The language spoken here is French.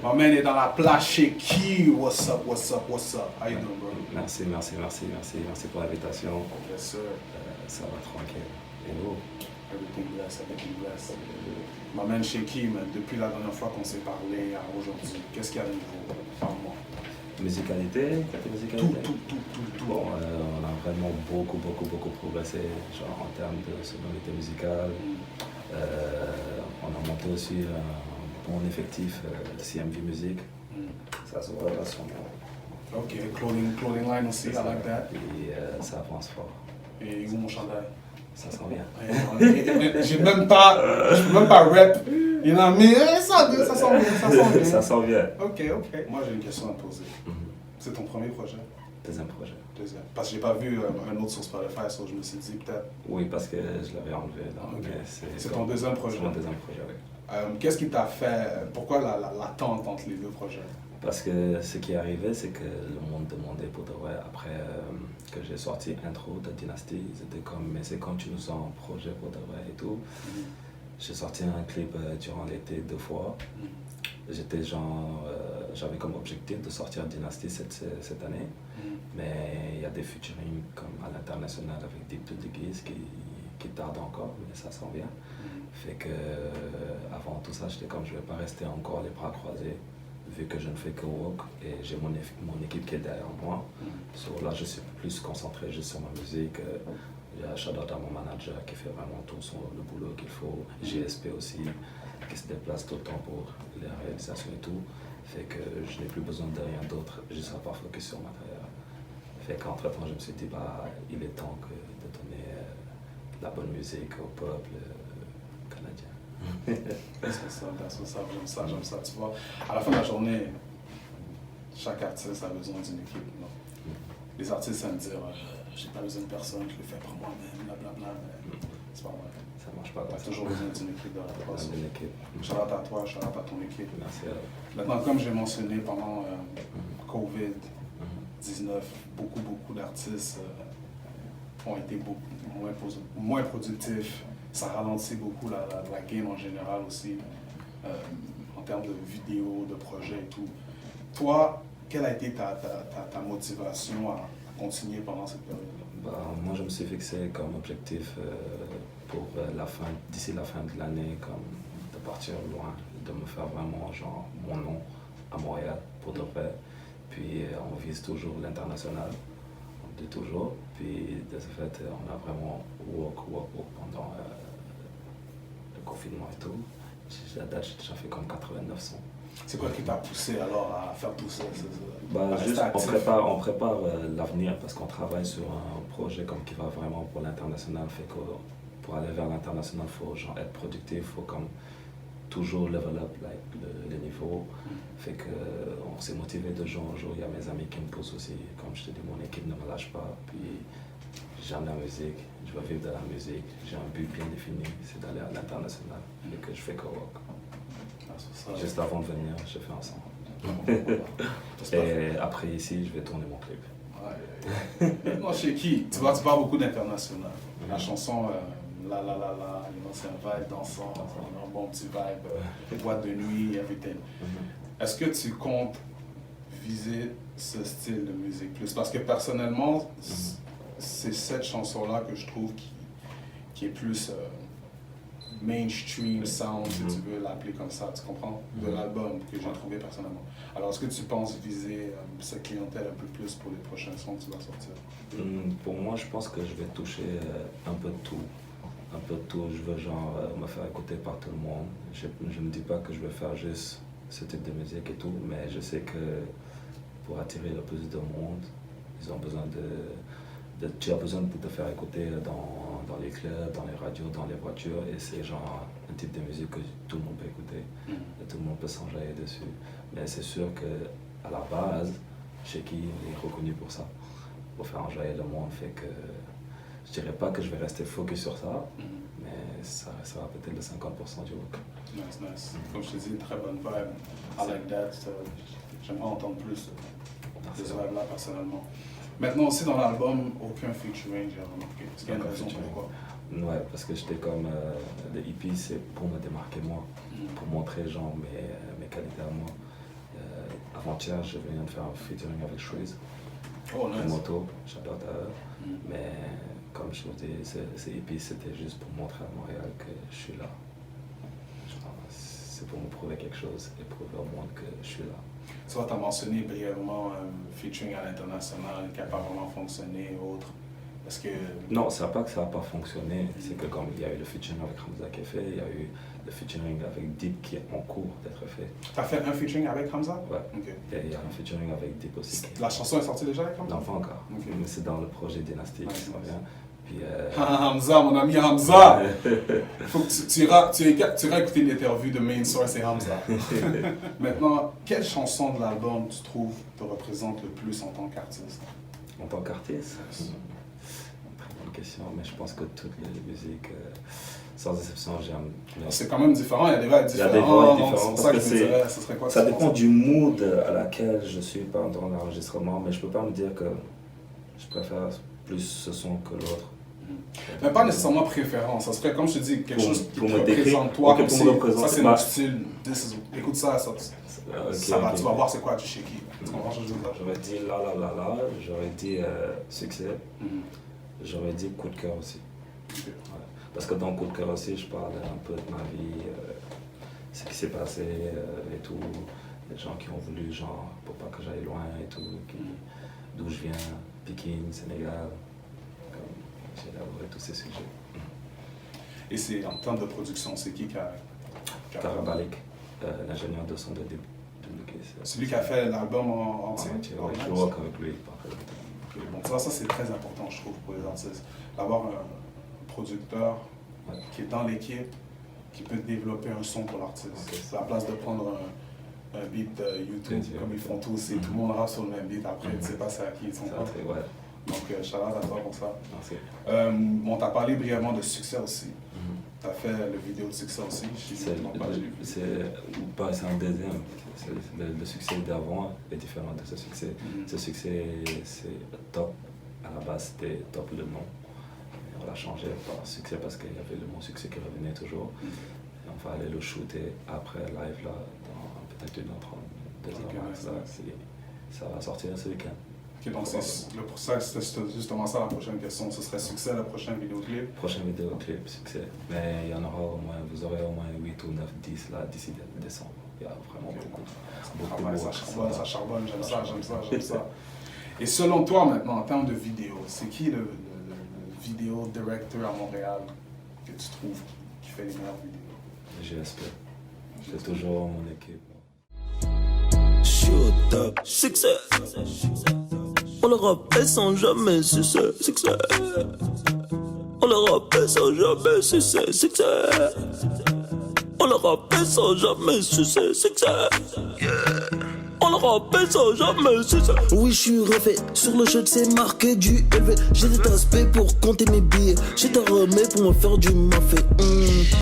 My man est dans la place chez qui? What's up, what's up, what's up? How you doing, bro? Merci pour l'invitation. Yes, sir. Ça va tranquille. Et vous? Everything bless, everything bless. My man chez qui, man, depuis la dernière fois qu'on s'est parlé à aujourd'hui, qu'est-ce qu'il y a de nouveau? Parle-moi. Musicalité, côté musicalité. Tout. Bon, on a vraiment beaucoup progressé, genre en termes de sonorité musicale. On a monté aussi un bon effectif CMV Music. Ça se voit là sur moi. Ok, clothing line aussi, I like that. Et ça avance fort. Et où mon chandail? Ça s'en vient. Je peux même pas rap. You know what I mean? Ça sent bien. Ça s'en vient. Ok. Moi, j'ai une question à te poser. C'est ton premier projet? Deuxième projet. Deuxième. Parce que j'ai pas vu un autre sur Spotify, so je me suis dit peut-être. Oui, parce que je l'avais enlevé. Donc, okay. C'est ton deuxième projet? C'est mon deuxième projet, oui. Qu'est-ce qui t'a fait... Pourquoi l'attente entre les deux projets? Parce que ce qui est arrivé, c'est que le monde demandait pour de vrai, après que j'ai sorti Intro de Dynasty, ils étaient comme, mais c'est quand tu nous sors un projet pour de vrai et tout. J'ai sorti un clip durant l'été 2 fois. J'étais genre, j'avais comme objectif de sortir Dynasty cette année, mais il y a des featuring comme à l'international avec Deep to Diggies qui tardent encore, mais ça s'en vient. Fait que avant tout ça, j'étais comme, je vais pas rester encore les bras croisés, vu que je ne fais que walk et j'ai mon équipe qui est derrière moi. Là, je suis plus concentré juste sur ma musique. Il y a shout-out à mon manager qui fait vraiment tout le boulot qu'il faut. GSP aussi, qui se déplace tout le temps pour les réalisations et tout. Fait que je n'ai plus besoin de rien d'autre, juste à part focus sur ma carrière. Fait qu'entre-temps, je me suis dit, il est temps de donner la bonne musique au peuple canadien. J'aime ça, tu vois. À la fin de la journée, chaque artiste a besoin d'une équipe. Non? Les artistes aiment dire, j'ai pas besoin de personne, je le fais par moi-même, blablabla, mais c'est pas vrai. Ça marche pas. Tu as toujours besoin d'une équipe de la place. Une équipe. Shout-out à toi, shout-out à ton équipe. Merci à vous. Maintenant, comme j'ai mentionné pendant COVID-19, beaucoup d'artistes ont été moins productifs. Ça ralentit beaucoup la game en général aussi, en termes de vidéos, de projets et tout. Toi, quelle a été ta motivation à continuer pendant cette période-là? Moi, je me suis fixé comme objectif pour d'ici la fin de l'année, comme de partir loin, de me faire vraiment genre mon nom à Montréal pour de vrai. Puis on vise toujours l'international, on dit toujours. Puis de ce fait, on a vraiment work pendant le confinement et tout. À date, j'ai déjà fait comme 89 sons. C'est quoi qui t'a poussé alors à faire tout ça? Juste, on prépare l'avenir parce qu'on travaille sur un projet comme qui va vraiment pour l'international. Fait que pour aller vers l'international, il faut genre être productif, il faut comme toujours level up le niveau. Fait que on s'est motivé de jour en jour. Il y a mes amis qui me poussent aussi. Comme je te dis, mon équipe ne me lâche pas. Puis j'aime la musique, je veux vivre de la musique. J'ai un but bien défini, c'est d'aller à l'international. Fait que je fais co-work. Juste avant de venir, je fais ensemble. Et après ici, je vais tourner mon clip. Moi, chez qui? Tu vois, tu parles beaucoup d'international. La chanson, c'est un vibe dansant, un bon petit vibe, boîte de nuit, everything. Est-ce que tu comptes viser ce style de musique plus? Parce que personnellement, c'est cette chanson-là que je trouve qui est plus mainstream sound, si tu veux l'appeler comme ça, tu comprends? De l'album que j'ai trouvé personnellement. Alors, est-ce que tu penses viser cette clientèle un peu plus pour les prochains sons que tu vas sortir? Pour moi, je pense que je vais toucher un peu de tout. Un peu de tout. Je veux genre me faire écouter par tout le monde. Je ne me dis pas que je vais faire juste ce type de musique et tout, mais je sais que pour attirer le plus de monde, ils ont besoin tu as besoin de te faire écouter dans les clubs, dans les radios, dans les voitures, et c'est genre un type de musique que tout le monde peut écouter, et tout le monde peut s'enjailler dessus. Mais c'est sûr qu'à la base, Shecky est reconnu pour ça, pour faire enjailler le monde, fait que je dirais pas que je vais rester focus sur ça, mais ça restera peut-être le 50% du look. Nice. Comme je te dis, une très bonne vibe. I like that. J'aimerais entendre plus de ce vibe-là personnellement. Maintenant aussi dans l'album, aucun featuring, j'ai remarqué. Est-ce qu'il y a une raison pourquoi? Ouais, parce que j'étais comme, le EP c'est pour me démarquer moi, pour montrer genre mes qualités à moi. avant-hier, je viens de faire un featuring avec Shreeze. Oh, nice. Moto, j'adore d'ailleurs. Mais comme je vous dis, c'est hippie, c'était juste pour montrer à Montréal que je suis là. Genre, c'est pour me prouver quelque chose et prouver au monde que je suis là. Tu vois, tu as mentionné brièvement featuring à l'international qui n'a pas vraiment fonctionné et autres. Est-ce que... Non, c'est pas que ça n'a pas fonctionné, c'est que comme il y a eu le featuring avec Hamza qui est fait, il y a eu le featuring avec Deep qui est en cours d'être fait. Tu as fait un featuring avec Hamza? Ouais. Okay. Et il y a un featuring avec Deep aussi. La chanson est sortie déjà avec Hamza? Non, pas encore. Okay. Mais c'est dans le projet Dynasty qui s'en vient. Puis, Hamza, mon ami Hamza! Faut que tu iras écouter l'interview de Main Source et Hamza. Maintenant, quelle chanson de l'album tu trouves te représente le plus en tant qu'artiste? En tant qu'artiste? Très bonne question, mais je pense que toutes les musiques, sans exception, j'aime. C'est quand même différent, il y a des vibes différentes. Il y a des vibes différentes. C'est ça que je me dirais, ce serait quoi? Ça dépend du mood à laquelle je suis pendant l'enregistrement, mais je peux pas me dire que je préfère plus ce son que l'autre. Mais pas nécessairement préférence, ça serait comme je te dis, quelque chose qui te décrire, représente toi, okay, comme si, ça c'est notre style, écoute ça, va, tu vas voir c'est quoi tu chez qui. Tu comprends ce que je veux dire? J'aurais dit la, j'aurais dit succès, j'aurais dit coup de cœur aussi. Okay. Ouais. Parce que dans coup de cœur aussi, je parle un peu de ma vie, ce qui s'est passé et tout, les gens qui ont voulu, genre, pour pas que j'aille loin et tout, d'où je viens, Pékin, Sénégal. J'ai élaboré tous ces sujets. Et c'est en termes de production, c'est qui a Karabalik, l'ingénieur de son de début. C'est lui qui a fait l'album en entier? Ouais, je work avec lui. Okay. Bon, ça c'est très important, je trouve, pour les artistes. D'avoir un producteur qui est dans l'équipe, qui peut développer un son pour l'artiste. C'est à la place de prendre un beat YouTube, comme ils font tous, et tout le monde rappe sur le même beat après, tu ne sais pas c'est à qui ils sont pas. Donc, shout-out à toi pour ça. Merci. Bon, tu as parlé brièvement de succès aussi. Tu as fait le vidéo de succès aussi. C'est un deuxième. Le succès d'avant est différent de ce succès. Ce succès, c'est top. À la base, c'était top le nom. Et on l'a changé par succès parce qu'il y avait le mot succès qui revenait toujours. Et on va aller le shooter après live, là, dans peut-être 1 heure 30, 2 heures. Ça va sortir ce week-end. Okay, donc c'est pour ça que c'était justement ça la prochaine question. Ce serait succès la prochaine vidéoclip? Prochaine vidéoclip, succès. Mais il y en aura au moins, vous aurez au moins 8 ou 9, 10 là d'ici décembre. Il y a vraiment beaucoup. Ça charbonne, j'aime ça. Et selon toi maintenant, en termes de vidéo, c'est qui le vidéo director à Montréal que tu trouves qui fait les meilleures vidéos? GSP. C'est toujours mon équipe. Je suis au top. Succès. On le rappelle sans jamais succès. Succès. On le rappelle sans jamais succès. Succès. On le rappelle sans jamais succès. Succès. Yeah. On le rappelle sans jamais succès. Oui, je suis refait. Sur le shirt, c'est marqué du élevé. J'ai des aspects pour compter mes billets. J'ai ta remets pour me faire du mafé.